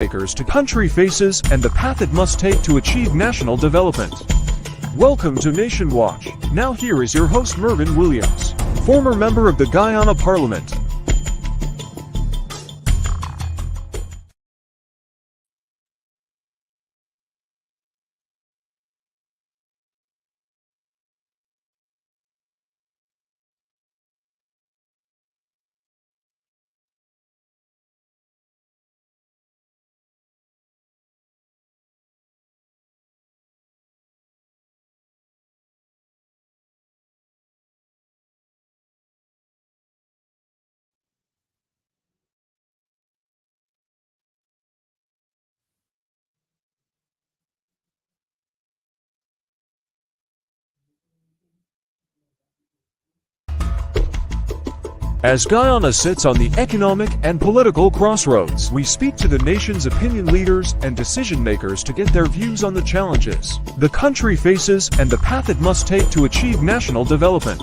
makers to country faces and the path it must take to achieve national development. Welcome to Nation Watch. Now here is your host Mervyn Williams, former member of the Guyana Parliament. As Guyana sits on the economic and political crossroads, we speak to the nation's opinion leaders and decision makers to get their views on the challenges the country faces and the path it must take to achieve national development.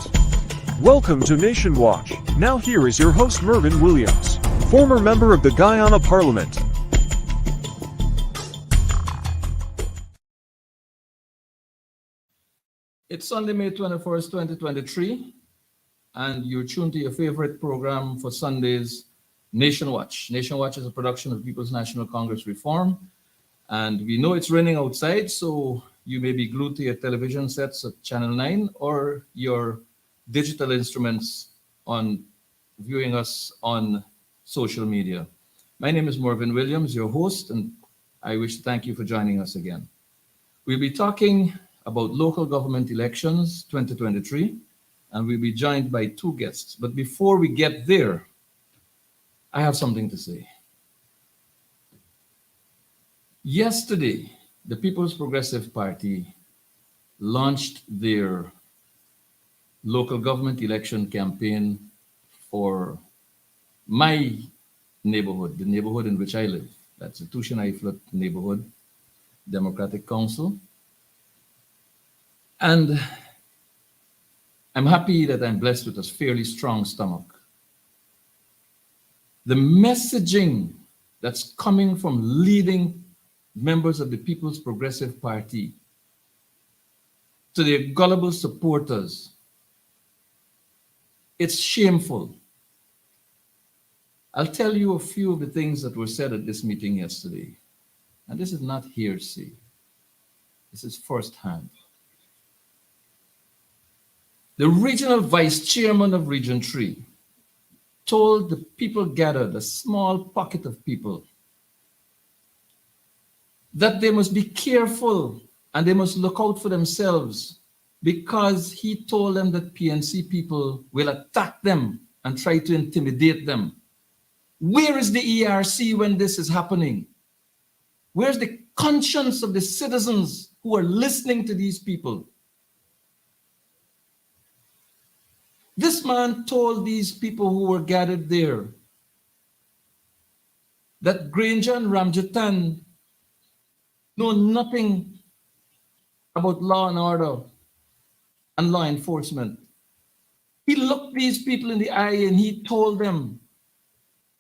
Welcome to Nation Watch. Now here is your host Mervyn Williams, former member of the Guyana Parliament. It's Sunday, May 21st, 2023. And you're tuned to your favorite program for Sundays, Nation Watch. Nation Watch is a production of People's National Congress Reform. And we know it's raining outside, so you may be glued to your television sets at Channel 9 or your digital instruments on viewing us on social media. My name is Mervyn Williams, your host, and I wish to thank you for joining us again. We'll be talking about local government elections 2023. And we'll be joined by two guests. But before we get there, I have something to say. Yesterday, the People's Progressive Party launched their local government election campaign for my neighborhood, the neighborhood in which I live. That's the Tushin-Iflut neighborhood, Democratic Council. And I'm happy that I'm blessed with a fairly strong stomach. The messaging that's coming from leading members of the People's Progressive Party to their gullible supporters, it's shameful. I'll tell you a few of the things that were said at this meeting yesterday. And this is not hearsay. This is firsthand. The regional vice chairman of Region 3 told the people gathered, a small pocket of people, that they must be careful and they must look out for themselves because he told them that PNC people will attack them and try to intimidate them. Where is the ERC when this is happening? Where's the conscience of the citizens who are listening to these people? This man told these people who were gathered there that Granger and Ramjatan know nothing about law and order and law enforcement. He looked these people in the eye and he told them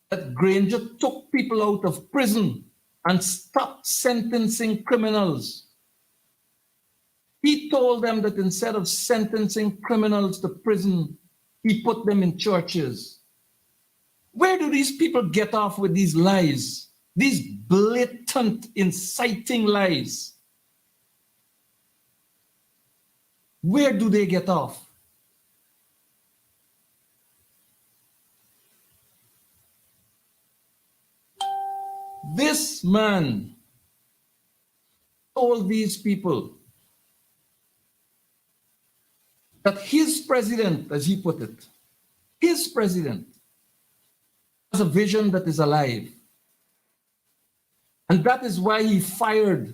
that Granger took people out of prison and stopped sentencing criminals. He told them that instead of sentencing criminals to prison, he put them in churches. Where do these people get off with these lies? These blatant, inciting lies? Where do they get off? This man told these people that his president, as he put it, his president has a vision that is alive. And that is why he fired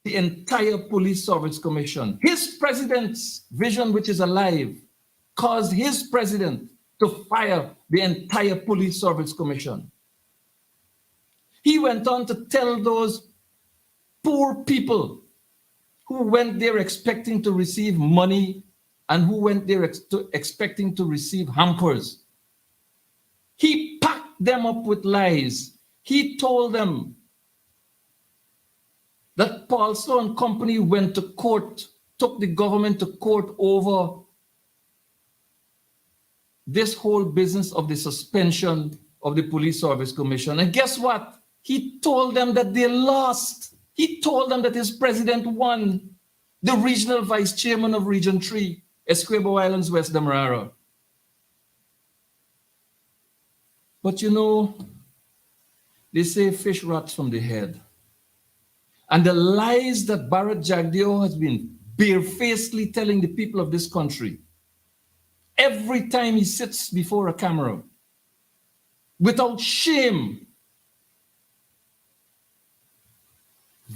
the entire Police Service Commission. His president's vision, which is alive, caused his president to fire the entire Police Service Commission. He went on to tell those poor people who went there expecting to receive money and who went there expecting to receive hampers. He packed them up with lies. He told them that Paulson and company went to court, took the government to court over this whole business of the suspension of the Police Service Commission. And guess what? He told them that they lost. He told them that his president won. The regional vice chairman of Region 3, Essequibo Islands, West Demerara. But you know, they say fish rots from the head. And the lies that Barrett Jagdeo has been barefacedly telling the people of this country, every time he sits before a camera, without shame,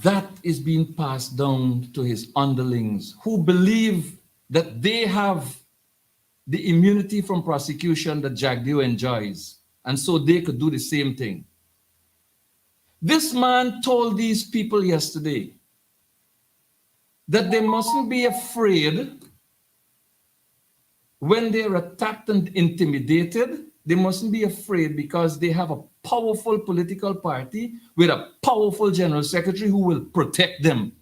that is being passed down to his underlings who believe that they have the immunity from prosecution that Jagdeo enjoys, and so they could do the same thing. This man told these people yesterday that they mustn't be afraid when they're attacked and intimidated. They mustn't be afraid because they have a powerful political party with a powerful general secretary who will protect them.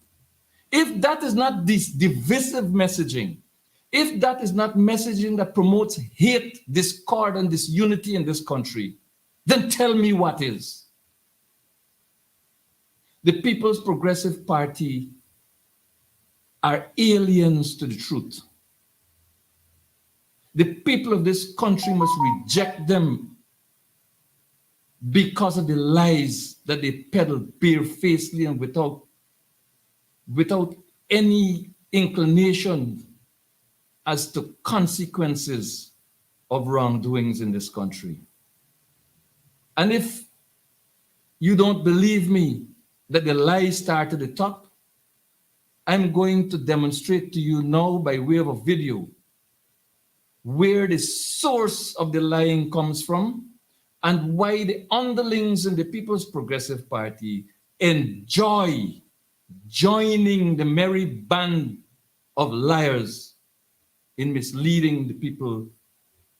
If that is not this divisive messaging, if that is not messaging that promotes hate, discord, and disunity in this country, then tell me what is. The People's Progressive Party are aliens to the truth. The people of this country must reject them because of the lies that they peddle barefacedly and without any inclination as to consequences of wrongdoings in this country. And if you don't believe me that the lies start at the top, I'm going to demonstrate to you now by way of a video where the source of the lying comes from and why the underlings in the People's Progressive Party enjoy joining the merry band of liars in misleading the people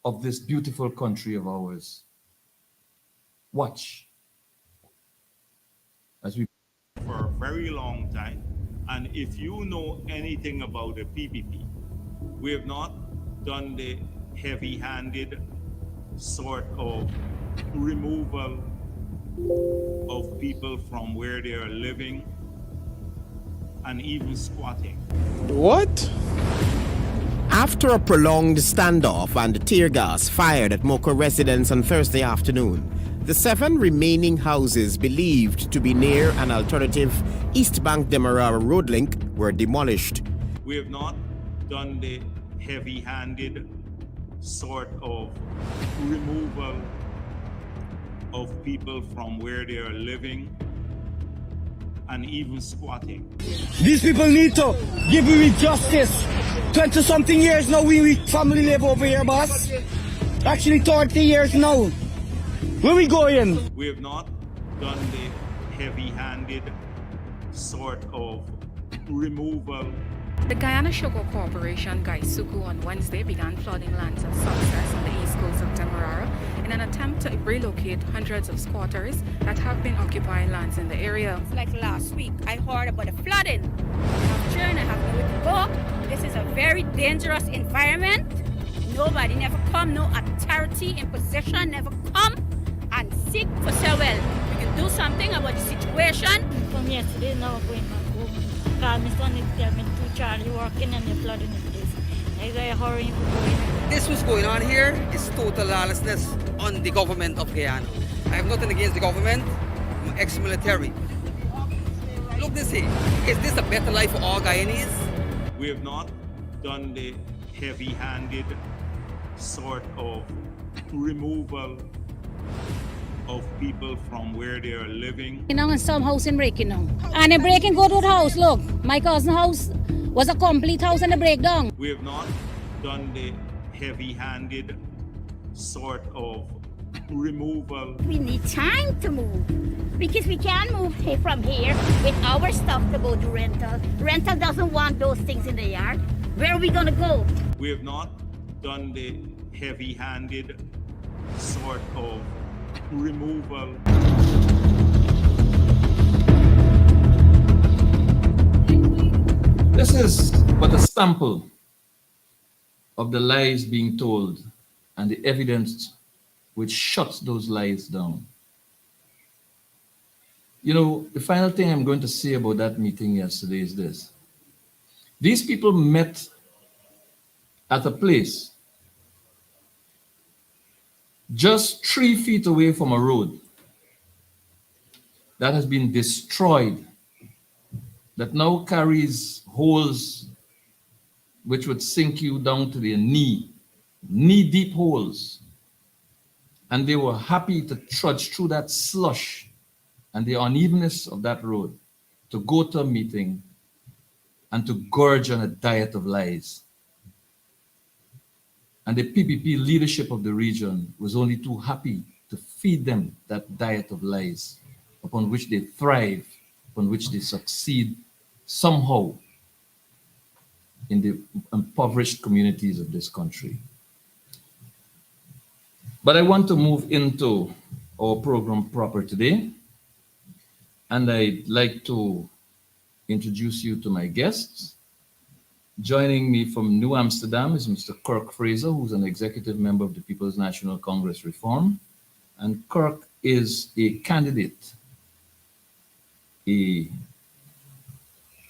of this beautiful country of ours. Watch as we for a very long time. And if you know anything about the PPP, we have not done the heavy-handed sort of removal of people from where they are living and even squatting. What? After a prolonged standoff and tear gas fired at Mocha residents on Thursday afternoon, the 7 remaining houses believed to be near an alternative East Bank Demerara road link were demolished. We have not done the heavy-handed sort of removal of people from where they are living and even squatting. These people need to give me justice. 20-something years now we family live over here, boss. Actually 30 years now. Where we going? We have not done the heavy-handed sort of removal. The Guyana Sugar Corporation, Gaisuku, on Wednesday began flooding lands of Success on the east coast of Demerara in an attempt to relocate hundreds of squatters that have been occupying lands in the area. Like last week, I heard about the flooding. I have children, I have nowhere to go. This is a very dangerous environment. Nobody never come, no authority in position never come and seek for say, well, we can do something about the situation. From yesterday, now I'm going back home. Because my son is telling me to Charlie working and they're flooding the place. I got a hurry for going. This what's going on here is total lawlessness on the government of Guyana. I have nothing against the government. I'm ex-military. Look this here. Is this a better life for all Guyanese? We have not done the heavy-handed sort of removal of people from where they are living. You know, and some house in breaking now. And the breaking go to the house, look. My cousin's house was a complete house and a breakdown. We have not done the heavy-handed sort of removal. We need time to move because we can't move from here with our stuff to go to rental. Rental doesn't want those things in the yard. Where are we gonna go? We have not done the heavy-handed sort of removal. sample of the lies being told and the evidence which shuts those lies down. You know, the final thing I'm going to say about that meeting yesterday is this. These people met at a place just 3 feet away from a road that has been destroyed, that now carries holes which would sink you down to the knee-deep holes. And they were happy to trudge through that slush and the unevenness of that road to go to a meeting and to gorge on a diet of lies. And the PPP leadership of the region was only too happy to feed them that diet of lies upon which they thrive, upon which they succeed somehow in the impoverished communities of this country. But I want to move into our program proper today, and I'd like to introduce you to my guests. Joining me from New Amsterdam is Mr. Kirk Fraser, who's an executive member of the People's National Congress Reform. And Kirk is a candidate, a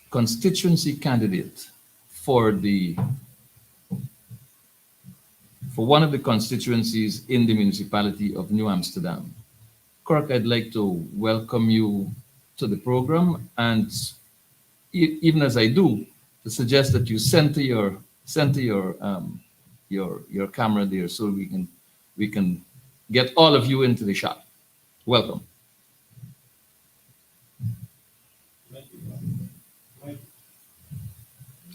constituency candidate for one of the constituencies in the municipality of New Amsterdam. Kirk, I'd like to welcome you to the program, and even as I do, to suggest that you center your camera there so we can get all of you into the shot. Welcome.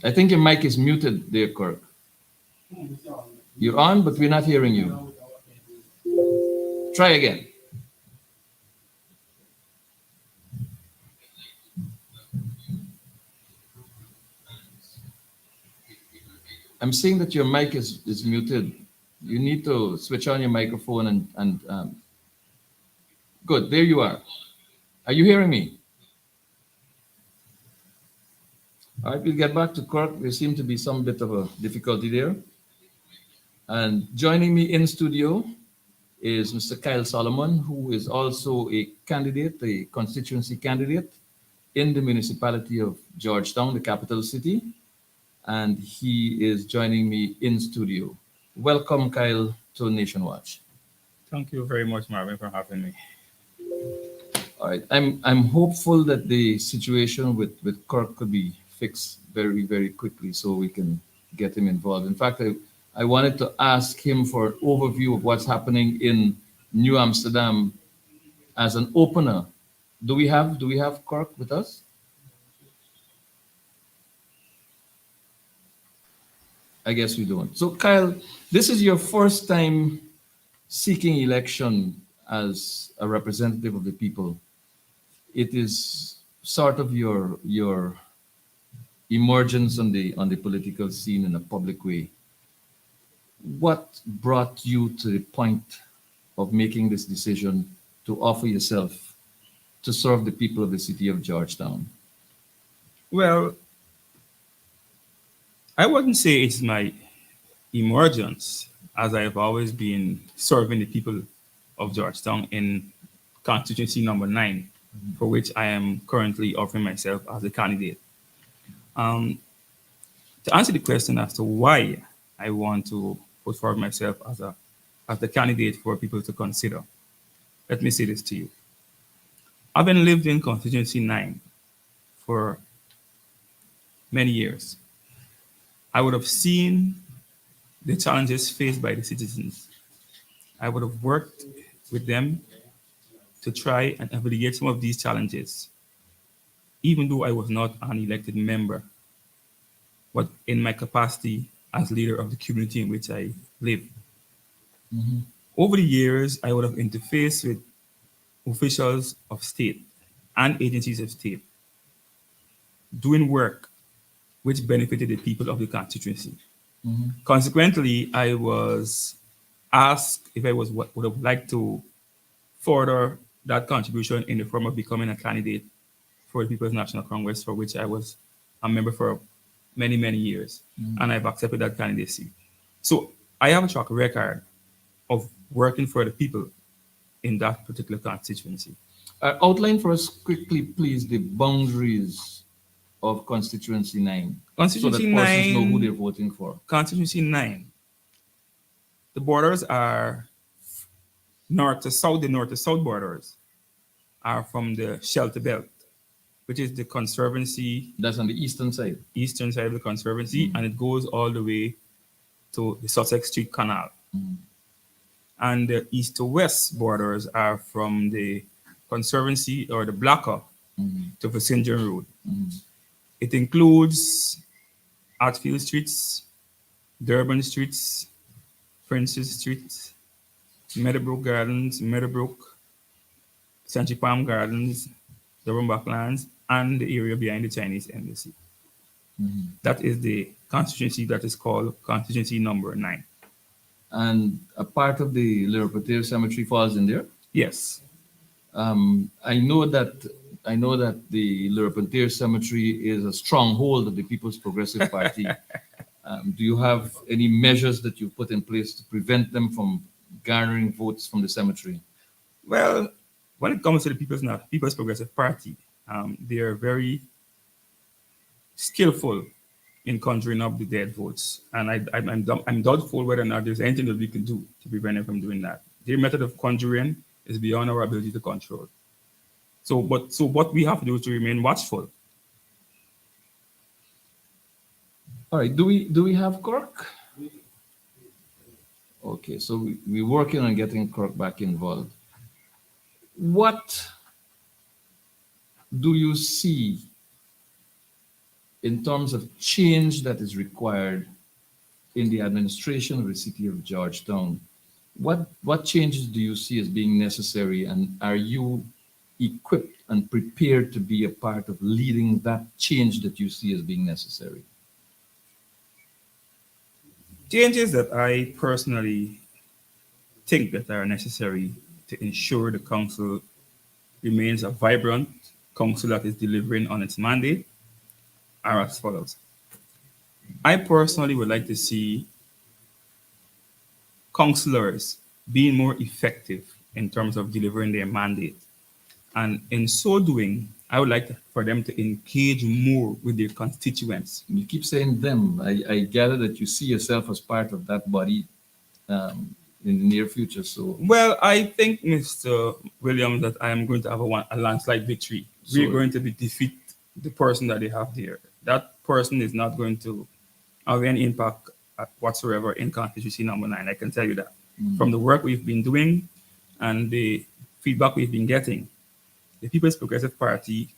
I think your mic is muted there, Kirk. You're on, but we're not hearing you. Try again. I'm seeing that your mic is muted. You need to switch on your microphone and good, there you are. Are you hearing me? All right, we'll get back to Kirk. There seemed to be some bit of a difficulty there. And joining me in studio is Mr. Kyle Solomon, who is also a candidate, a constituency candidate in the municipality of Georgetown, the capital city. And he is joining me in studio. Welcome, Kyle, to Nation Watch. Thank you very much, Marvin, for having me. All right, I'm hopeful that the situation with Kirk could be fixed very, very quickly so we can get him involved. In fact, I wanted to ask him for an overview of what's happening in New Amsterdam as an opener. Do we have Kirk with us? I guess we don't. So Kyle, this is your first time seeking election as a representative of the people. It is sort of your emergence on the political scene in a public way. What brought you to the point of making this decision to offer yourself to serve the people of the city of Georgetown? Well, I wouldn't say it's my emergence, as I've always been serving the people of Georgetown in constituency number 9, for which I am currently offering myself as a candidate. To answer the question as to why I want to put forward myself as the candidate for people to consider, let me say this to you. Having lived in constituency 9 for many years, I would have seen the challenges faced by the citizens. I would have worked with them to try and alleviate some of these challenges, even though I was not an elected member, but in my capacity as leader of the community in which I live. Mm-hmm. Over the years, I would have interfaced with officials of state and agencies of state, doing work which benefited the people of the constituency. Mm-hmm. Consequently, I was asked if I would have liked to further that contribution in the form of becoming a candidate for the People's National Congress, for which I was a member for many, many years, and I've accepted that candidacy. So I have a track record of working for the people in that particular constituency. Outline for us quickly, please, the boundaries of Constituency 9, Constituency so that persons know 9 who they're voting for. Constituency 9. The borders are north to south. The north to south borders are from the Shelter Belt, which is the Conservancy, That's on the eastern side. eastern side of the Conservancy, and it goes all the way to the Sussex Street Canal. And the east to west borders are from the Conservancy or the Blacker to Vicingeon Road. It includes Artfield Streets, Durban Streets, Francis Street, Meadowbrook Gardens, Meadowbrook, Century Palm Gardens, the Rumbach and the area behind the Chinese Embassy. That is the constituency that is called Constituency number 9. And a part of the Le Reporter Cemetery falls in there. Yes. I know that the Le Reporter Cemetery is a stronghold of the People's Progressive Party. Do you have any measures that you put in place to prevent them from garnering votes from the cemetery? Well, when it comes to the People's Progressive Party, they are very skillful in conjuring up the dead votes. And I'm doubtful whether or not there's anything that we can do to prevent them from doing that. Their method of conjuring is beyond our ability to control. So what we have to do is to remain watchful. All right. Do we have Cork? Okay, so we're working on getting Cork back involved. What do you see in terms of change that is required in the administration of the city of Georgetown? What changes do you see as being necessary, and are you equipped and prepared to be a part of leading that change that you see as being necessary? Changes that I personally think that are necessary to ensure the council remains a vibrant council that is delivering on its mandate are as follows. I personally would like to see councillors being more effective in terms of delivering their mandate. And in so doing, I would like for them to engage more with their constituents. You keep saying them. I gather that you see yourself as part of that body in the near future. So, well, I think, Mr. Williams, that I am going to have a landslide victory. We're going to defeat the person that they have there. That person is not going to have any impact whatsoever in constituency number 9. I can tell you that. From the work we've been doing and the feedback we've been getting, the People's Progressive Party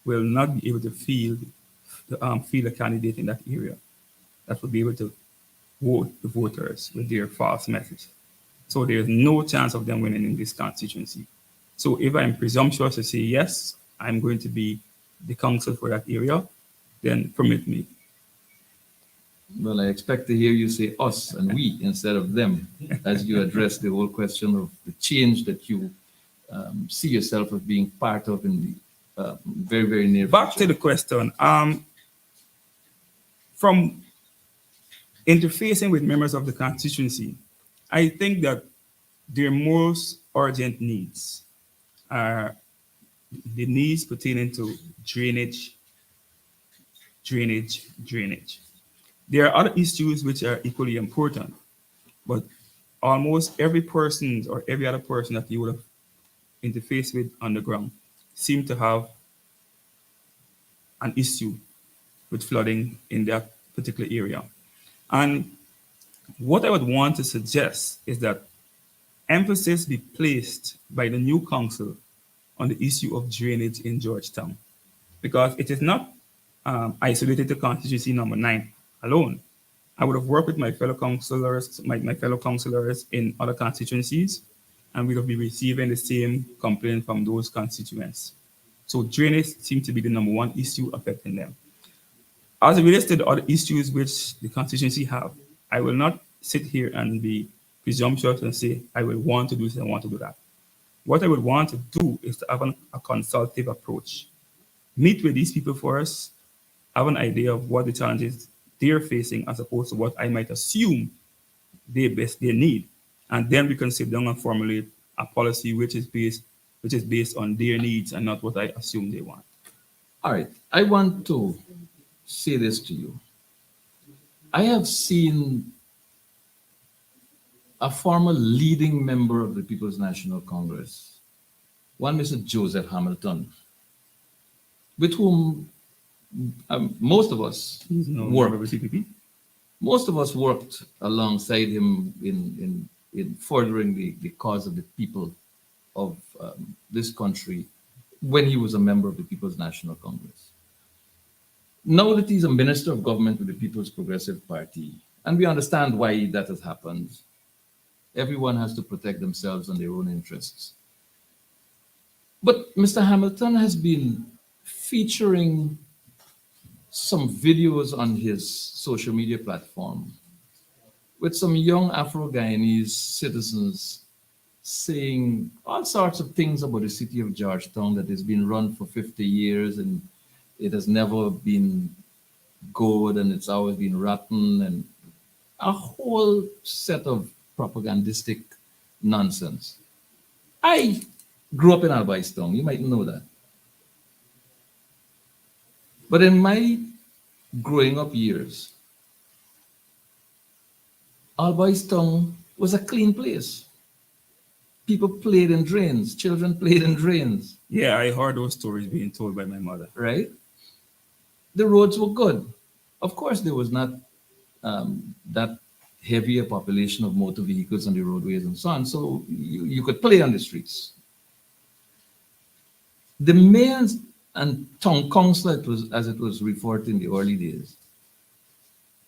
will not be able to field a candidate in that area that will be able to vote the voters with their false message. So there's no chance of them winning in this constituency. So if I'm presumptuous to say, yes, I'm going to be the council for that area, then permit me. Well, I expect to hear you say us and we instead of them as you address the whole question of the change that you see yourself as being part of in the very, very near future. Back to the question. From interfacing with members of the constituency, I think that their most urgent needs are the needs pertaining to drainage. There are other issues which are equally important, but almost every person or every other person that you would have interfaced with on the ground seem to have an issue with flooding in that particular area. And what I would want to suggest is that emphasis be placed by the new council on the issue of drainage in Georgetown, because it is not isolated to constituency number 9 alone. I would have worked with my fellow councillors, my fellow councillors in other constituencies, and we will be receiving the same complaint from those constituents. So drainage seems to be the number 1 issue affecting them. As it relates to the other issues which the constituency have, I will not sit here and be presumptuous and say, I will want to do this, I want to do that. What I would want to do is to have a consultative approach. Meet with these people first, have an idea of what the challenges they're facing as opposed to what I might assume they need. And then we can sit down and formulate a policy which is based on their needs and not what I assume they want. All right. I want to say this to you. I have seen a former leading member of the People's National Congress, one Mr. Joseph Hamilton, with whom most of us worked. PPP. Most of us worked alongside him in furthering the cause of the people of this country when he was a member of the People's National Congress. Now that he's a minister of government with the People's Progressive Party, and we understand why that has happened, everyone has to protect themselves and their own interests. But Mr. Hamilton has been featuring some videos on his social media platform with some young Afro-Guyanese citizens saying all sorts of things about the city of Georgetown, that has been run for 50 years and it has never been good and it's always been rotten, and a whole set of propagandistic nonsense. I grew up in Albistown, you might know that. But in my growing up years, Albistown was a clean place. People played in drains, children played in drains. Yeah, I heard those stories being told by my mother. Right? The roads were good. Of course, there was not that heavy a population of motor vehicles on the roadways and so on, so you could play on the streets. The mayor and town council, as it was referred to in the early days,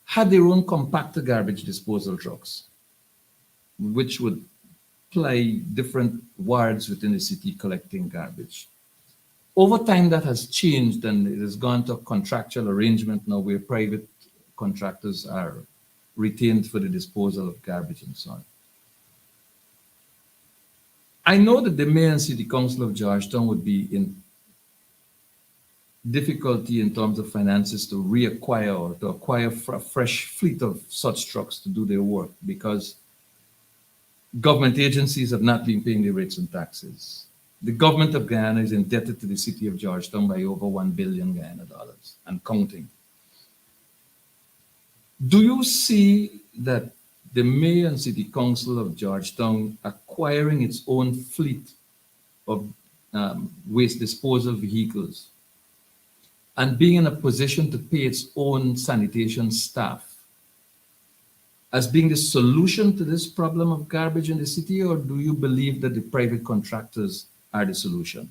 had their own compactor garbage disposal trucks, which would ply different wards within the city collecting garbage. Over time, that has changed and it has gone to a contractual arrangement now where private contractors are retained for the disposal of garbage and so on. I know that the mayor and city council of Georgetown would be in difficulty in terms of finances to reacquire or to acquire a fresh fleet of such trucks to do their work, because government agencies have not been paying the rates and taxes. The government of Guyana is indebted to the city of Georgetown by over $1 billion Guyana dollars and counting. Do you see that the mayor and city council of Georgetown acquiring its own fleet of waste disposal vehicles and being in a position to pay its own sanitation staff as being the solution to this problem of garbage in the city, or do you believe that the private contractors are the solution?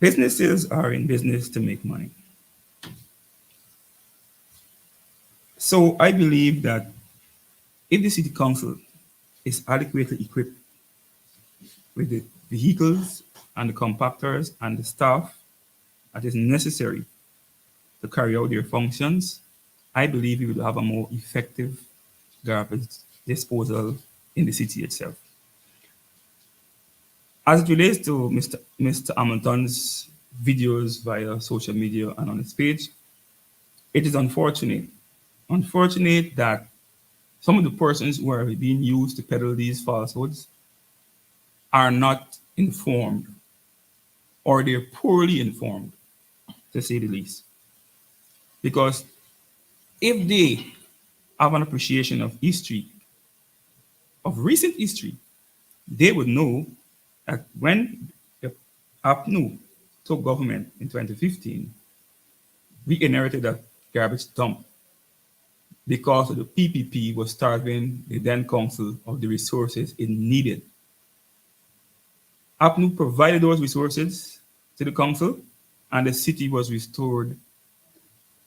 Businesses are in business to make money. So I believe that if the city council is adequately equipped with the vehicles and the compactors and the staff that is necessary to carry out their functions, I believe we will have a more effective garbage disposal in the city itself. As it relates to Mr. Hamilton's videos via social media and on his page, it is unfortunate that some of the persons who are being used to peddle these falsehoods are not informed, or they're poorly informed, to say the least. Because if they have an appreciation of history, of recent history, they would know that when the APNU took government in 2015, we inherited a garbage dump because the PPP was starving the then council of the resources it needed. APNU provided those resources to the council, and the city was restored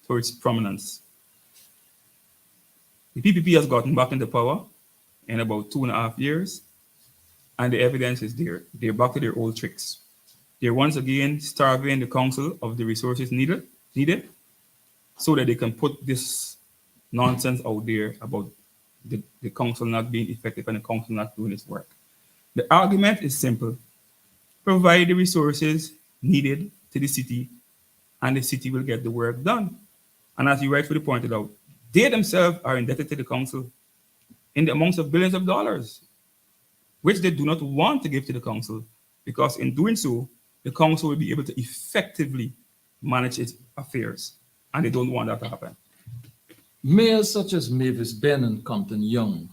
to its prominence. The PPP has gotten back into power in about 2.5 years, and the evidence is there. They're back to their old tricks. They're once again starving the council of the resources needed so that they can put this nonsense out there about the council not being effective and the council not doing its work. The argument is simple. Provide the resources needed to the city and the city will get the work done. And as you rightfully pointed out, they themselves are indebted to the council in the amounts of billions of dollars, which they do not want to give to the council, because in doing so, the council will be able to effectively manage its affairs, and they don't want that to happen. Mayors such as Mavis Ben and Compton Young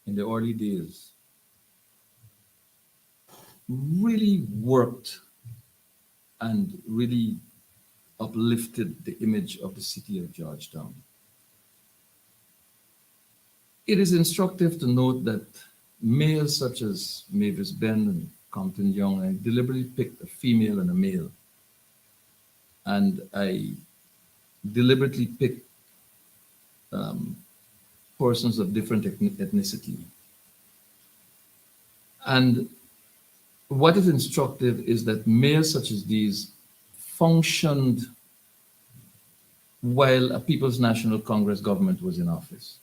in the early days really worked and really uplifted the image of the city of Georgetown. It is instructive to note that mayors such as Mavis Ben and Compton Young, I deliberately picked a female and a male, and I deliberately picked persons of different ethnicity. And what is instructive is that mayors such as these functioned while a People's National Congress government was in office.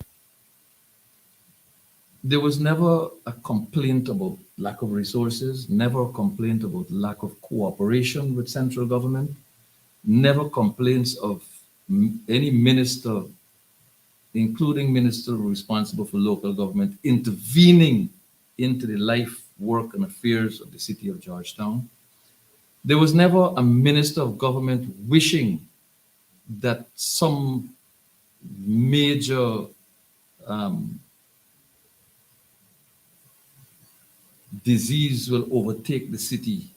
There was never a complaint about lack of resources, never a complaint about lack of cooperation with central government, never complaints of any minister, including minister responsible for local government, intervening into the life, work, and affairs of the city of Georgetown. There was never a minister of government wishing that some major disease will overtake the city.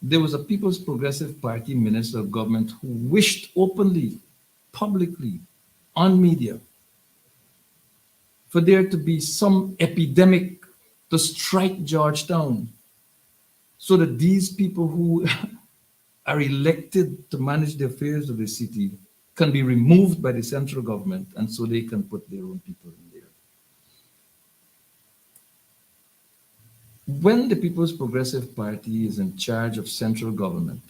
There was a People's Progressive Party minister of government who wished openly, publicly, on media, for there to be some epidemic to strike Georgetown so that these people who are elected to manage the affairs of the city can be removed by the central government, and so they can put their own people in there. When the People's Progressive Party is in charge of central government,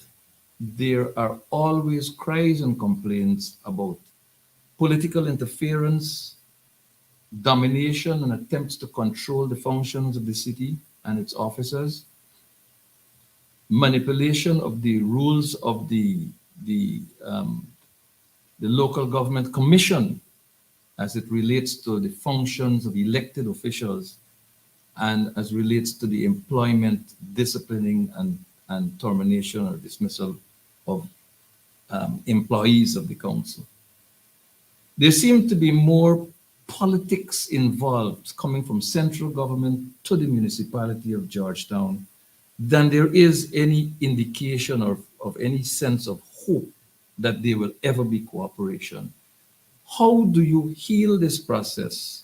there are always cries and complaints about political interference, domination, and attempts to control the functions of the city and its officers, manipulation of the rules of the local government commission as it relates to the functions of elected officials and as relates to the employment, disciplining, and termination or dismissal of employees of the council. There seemed to be more politics involved coming from central government to the municipality of Georgetown than there is any indication of any sense of hope that there will ever be cooperation. How do you heal this process?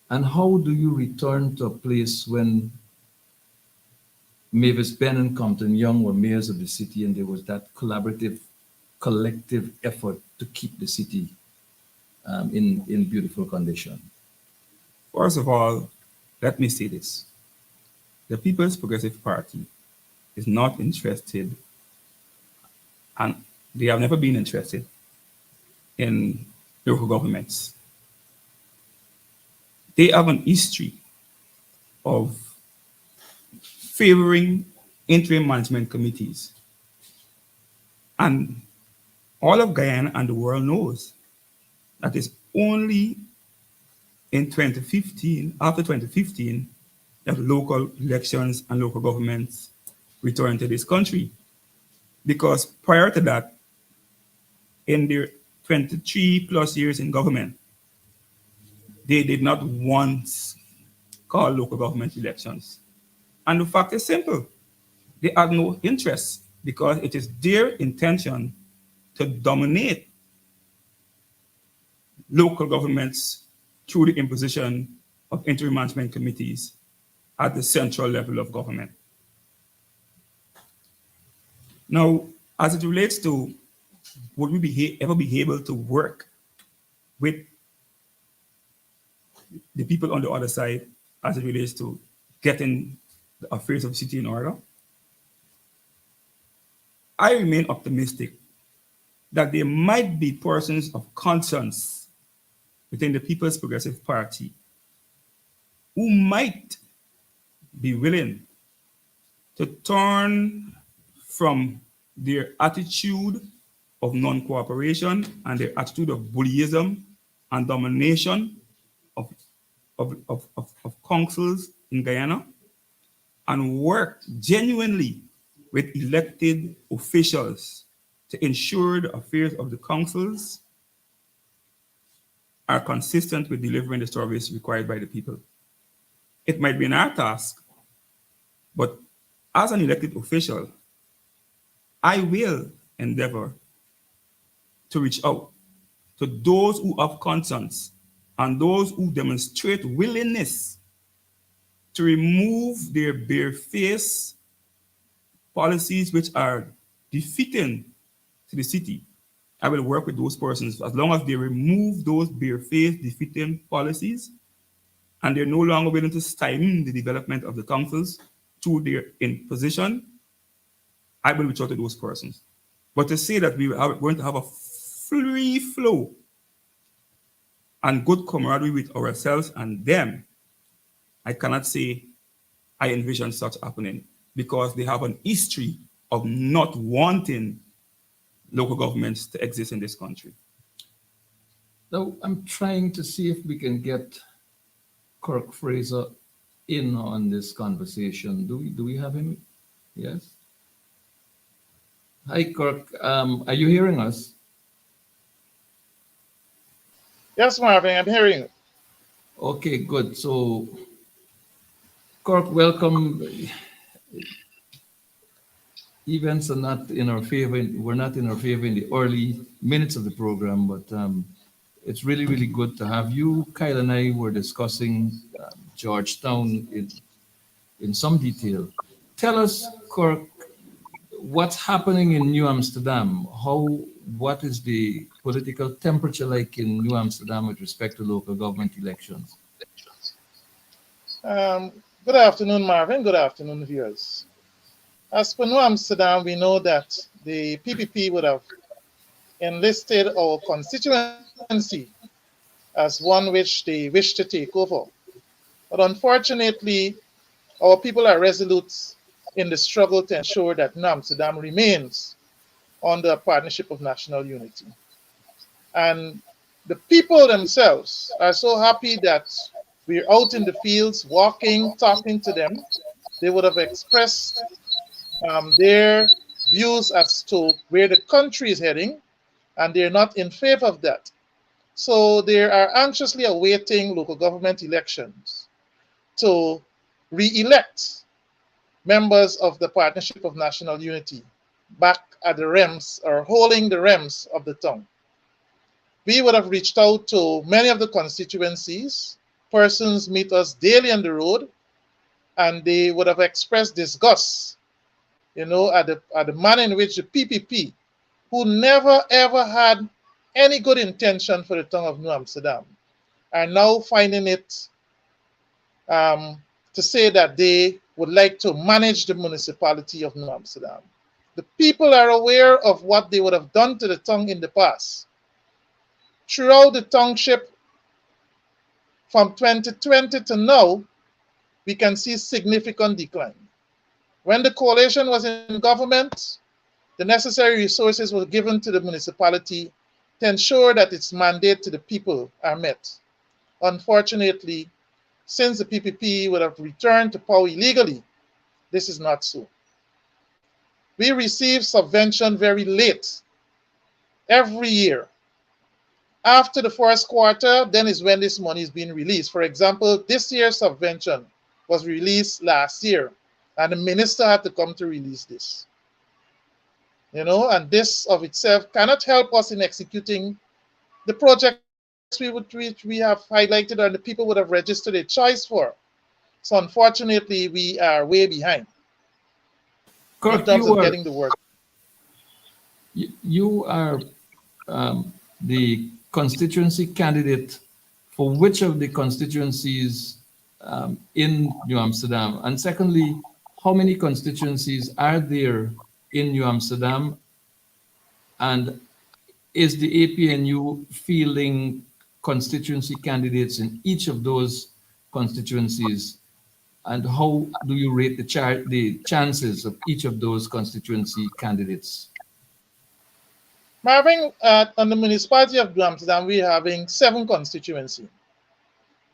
And how do you return to a place when Mavis Ben and Compton Young were mayors of the city and there was that collaborative, collective effort to keep the city in beautiful condition? First of all, let me say this. The People's Progressive Party is not interested, and they have never been interested in local governments. They have an history of favoring interim management committees. And all of Guyana and the world knows that it's only in 2015, after 2015, that local elections and local governments returned to this country. Because prior to that, in their 23 plus years in government, they did not once call local government elections. And the fact is simple. They had no interest because it is their intention to dominate local governments through the imposition of interim management committees at the central level of government. Now, as it relates to would we ever be able to work with the people on the other side as it relates to getting the affairs of the city in order, I remain optimistic that there might be persons of conscience within the People's Progressive Party who might be willing to turn from their attitude of non-cooperation and their attitude of bullyism and domination of councils in Guyana, and work genuinely with elected officials to ensure the affairs of the councils are consistent with delivering the service required by the people. It might be an our task, but as an elected official, I will endeavor to reach out to those who have conscience and those who demonstrate willingness to remove their bare-face policies which are defeating to the city. I will work with those persons as long as they remove those bare-face defeating policies and they're no longer willing to stymie the development of the councils through their imposition. I will reach out to those persons. But to say that we are going to have a free flow and good camaraderie with ourselves and them, I cannot say I envision such happening because they have an history of not wanting local governments to exist in this country. Now, I'm trying to see if we can get Kirk Fraser in on this conversation. Do we have him? Yes. Hi, Kirk. Are you hearing us? Yes, Marvin, I'm hearing you. Okay, good. So, Kirk, welcome. Events are not in our favor. We're not in our favor in the early minutes of the program, but it's really, really good to have you. Kyle and I were discussing Georgetown in some detail. Tell us, Kirk, what's happening in New Amsterdam? What is the political temperature like in New Amsterdam with respect to local government elections? Good afternoon, Marvin. Good afternoon, viewers. As for New Amsterdam, we know that the PPP would have enlisted our constituency as one which they wish to take over. But unfortunately, our people are resolute in the struggle to ensure that New Amsterdam remains under a partnership of national unity. And the people themselves are so happy that we're out in the fields, walking, talking to them. They would have expressed their views as to where the country is heading, and they're not in favor of that. So they are anxiously awaiting local government elections to re-elect members of the Partnership of National Unity back at the realms or holding the realms of the tongue. We would have reached out to many of the constituencies. Persons meet us daily on the road, and they would have expressed disgust, at the manner in which the PPP, who never ever had any good intention for the tongue of New Amsterdam, are now finding it to say that they would like to manage the municipality of New Amsterdam. The people are aware of what they would have done to the tongue in the past. Throughout the township, from 2020 to now, we can see significant decline. When the coalition was in government, the necessary resources were given to the municipality to ensure that its mandate to the people are met. Unfortunately, since the PPP would have returned to power illegally, this is not so. We receive subvention very late, every year. After the first quarter, then is when this money is being released. For example, this year's subvention was released last year, and the minister had to come to release this. And this of itself cannot help us in executing the projects we have highlighted and the people would have registered a choice for. So unfortunately, we are way behind in terms of getting the work. You are the constituency candidate for which of the constituencies in New Amsterdam? And secondly, how many constituencies are there in New Amsterdam? And is the APNU fielding constituency candidates in each of those constituencies? And how do you rate the chances of each of those constituency candidates? Marvin, on the municipality of New Amsterdam, we're having 7 constituencies.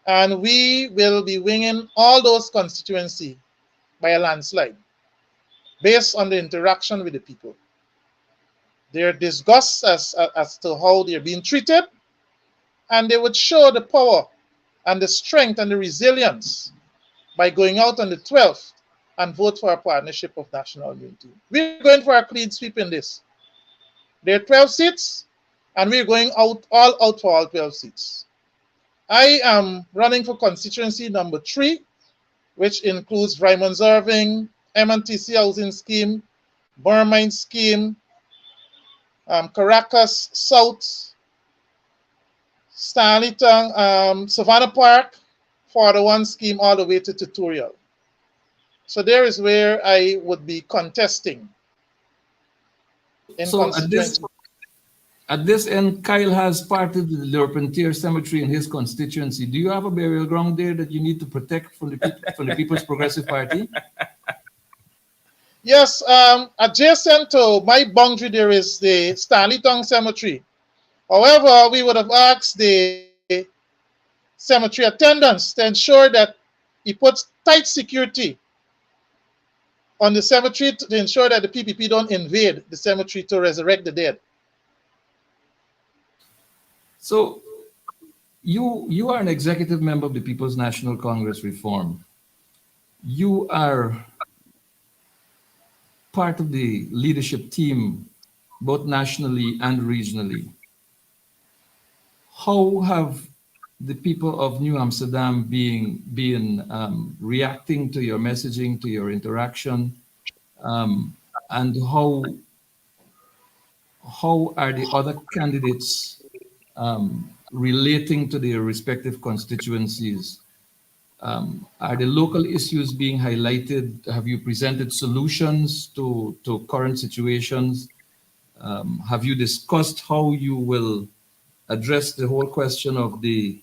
And we will be winning all those constituencies by a landslide based on the interaction with the people. Their disgust as to how they're being treated, and they would show the power and the strength and the resilience by going out on the 12th and vote for a partnership of national unity. We're going for a clean sweep in this. There are 12 seats, and we're going out for all 12 seats. I am running for constituency number 3, which includes Raymond Irving, MNTC Housing Scheme, Burmine Scheme, Caracas South, Stanleyton, Savannah Park, for the 1 scheme all the way to Tutorial. So there is where I would be contesting. So at this end, Kyle has parted the Lerpentier Cemetery in his constituency. Do you have a burial ground there that you need to protect from the People's Progressive Party? Yes, adjacent to my boundary there is the Stanleyton Cemetery. However, we would have asked the cemetery attendants to ensure that he puts tight security on the cemetery to ensure that the PPP don't invade the cemetery to resurrect the dead. So you are an executive member of the People's National Congress Reform. You are part of the leadership team, both nationally and regionally. How have the people of New Amsterdam been reacting to your messaging, to your interaction, and how are the other candidates relating to their respective constituencies? Are the local issues being highlighted? Have you presented solutions to current situations? Have you discussed how you will address the whole question of the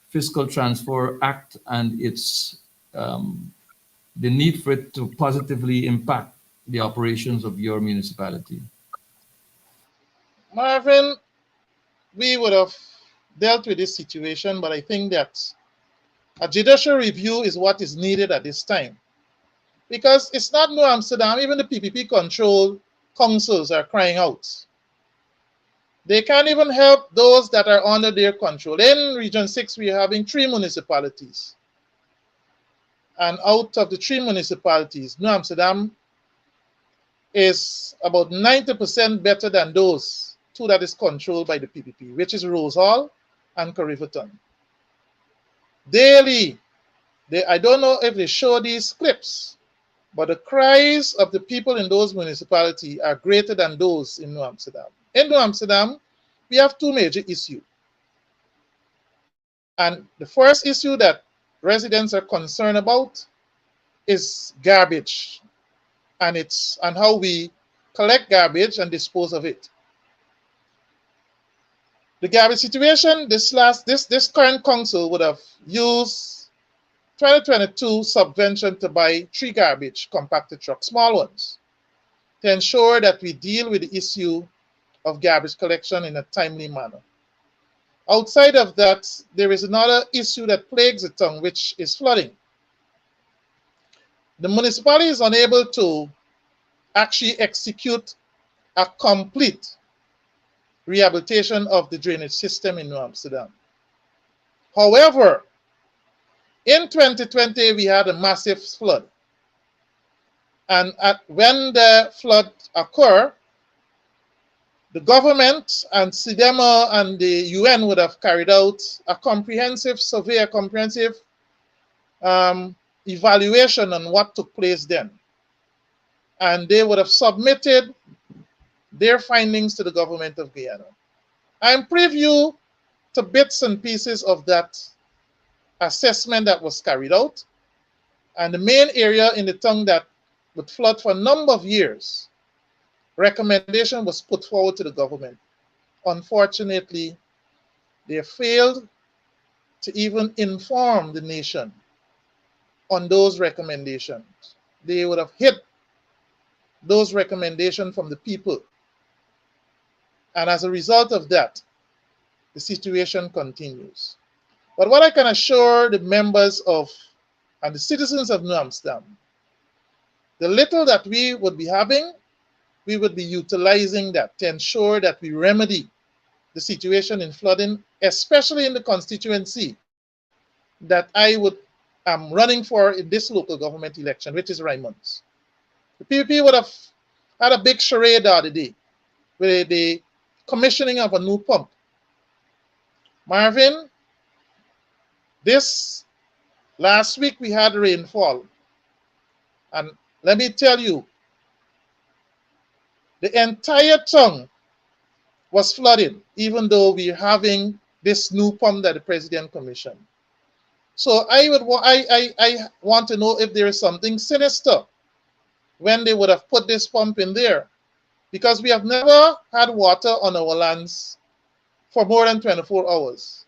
Fiscal Transfer Act and its the need for it to positively impact the operations of your municipality? Marvin, we would have dealt with this situation, but I think that a judicial review is what is needed at this time. Because it's not New Amsterdam, even the PPP control councils are crying out. They can't even help those that are under their control. In Region 6, we are having 3 municipalities. And out of the 3 municipalities, New Amsterdam is about 90% better than those 2 that is controlled by the PPP, which is Rose Hall and Cariverton. Daily, I don't know if they show these clips, but the cries of the people in those municipalities are greater than those in New Amsterdam. In New Amsterdam, we have 2 major issues. And the first issue that residents are concerned about is garbage and how we collect garbage and dispose of it. The garbage situation, this current council would have used 2022 subvention to buy 3 garbage compacted trucks, small ones, to ensure that we deal with the issue of garbage collection in a timely manner. Outside of that, there is another issue that plagues the town, which is flooding. The municipality is unable to actually execute a complete rehabilitation of the drainage system in New Amsterdam. However, in 2020, we had a massive flood. And when the flood occurred, the government and SIDEMA and the UN would have carried out a comprehensive survey, a comprehensive evaluation on what took place then. And they would have submitted their findings to the government of Guyana. I'm preview to bits and pieces of that assessment that was carried out. And the main area in the town that would flood for a number of years, recommendation was put forward to the government. Unfortunately, they failed to even inform the nation on those recommendations. They would have hid those recommendations from the people. And as a result of that, the situation continues. But what I can assure the members of and the citizens of New Amsterdam, the little that we would be having, we would be utilizing that to ensure that we remedy the situation in flooding, especially in the constituency that am running for in this local government election, which is Raymond's. The PPP would have had a big charade the other day with the commissioning of a new pump. Marvin, this last week we had rainfall, and let me tell you, the entire tongue was flooded, even though we're having this new pump that the president commissioned. So I want to know if there is something sinister when they would have put this pump in there, because we have never had water on our lands for more than 24 hours.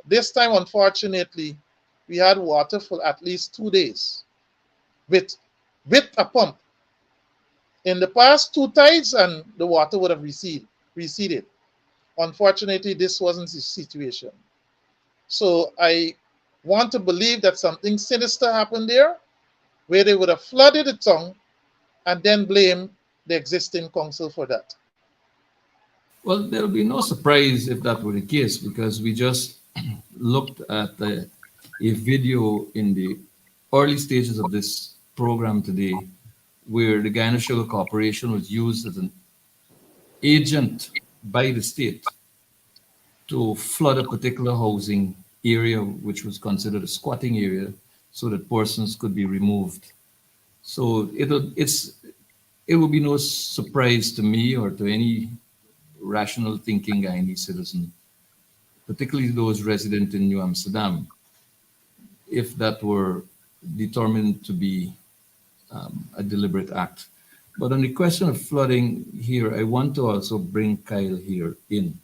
This time, unfortunately, we had water for at least 2 days with a pump. In the past, 2 tides and the water would have receded. Unfortunately, this wasn't the situation. So I want to believe that something sinister happened there, where they would have flooded the tongue and then blame the existing council for that. Well, there'll be no surprise if that were the case, because we just looked at a video in the early stages of this program today, where the Guyana Sugar Corporation was used as an agent by the state to flood a particular housing area, which was considered a squatting area, so that persons could be removed. So it will be no surprise to me or to any rational thinking Guyanese citizen, particularly those resident in New Amsterdam, if that were determined to be a deliberate act. But on the question of flooding here, I want to also bring Kyle here in.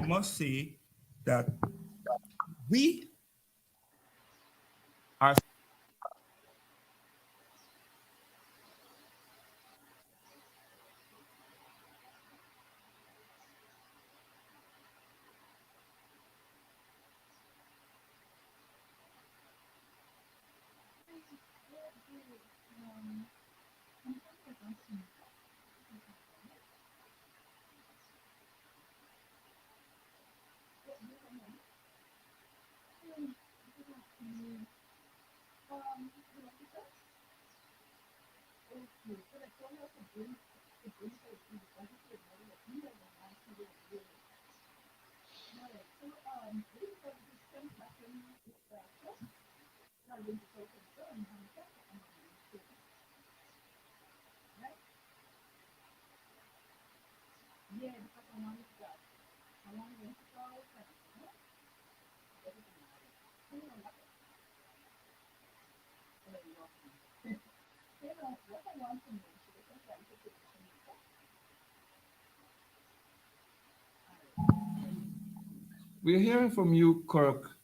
must say that we are We're hearing from you, Kirk.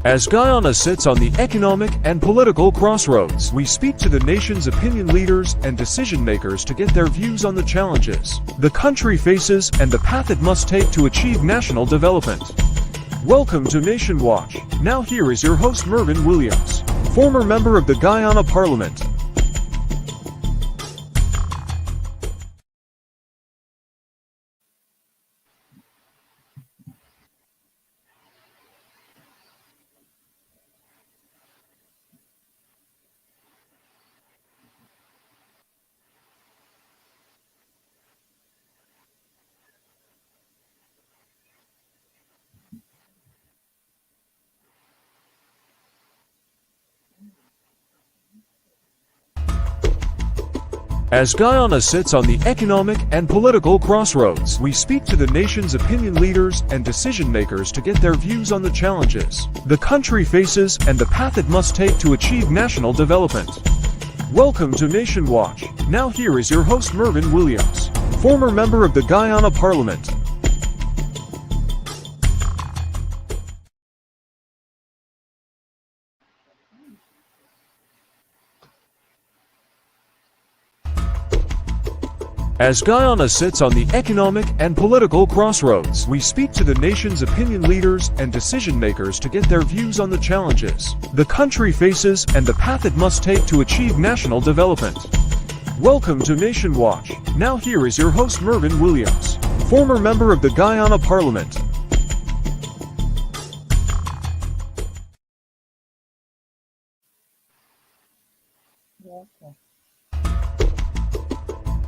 As Guyana sits on the economic and political crossroads, we speak to the nation's opinion leaders and decision makers to get their views on the challenges the country faces and the path it must take to achieve national development. Welcome to Nation Watch. Now here is your host Mervyn Williams, former member of the Guyana Parliament. As Guyana sits on the economic and political crossroads, we speak to the nation's opinion leaders and decision makers to get their views on the challenges the country faces and the path it must take to achieve national development. Welcome to Nation Watch. Now here is your host Mervyn Williams, former member of the Guyana Parliament. As Guyana sits on the economic and political crossroads, we speak to the nation's opinion leaders and decision makers to get their views on the challenges the country faces and the path it must take to achieve national development. Welcome to Nation Watch. Now here is your host Mervyn Williams, former member of the Guyana Parliament.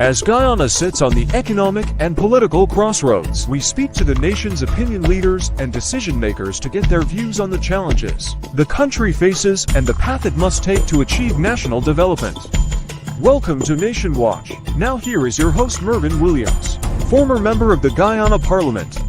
As Guyana sits on the economic and political crossroads, we speak to the nation's opinion leaders and decision makers to get their views on the challenges the country faces and the path it must take to achieve national development. Welcome to Nation Watch. Now here is your host Mervyn Williams, former member of the Guyana Parliament.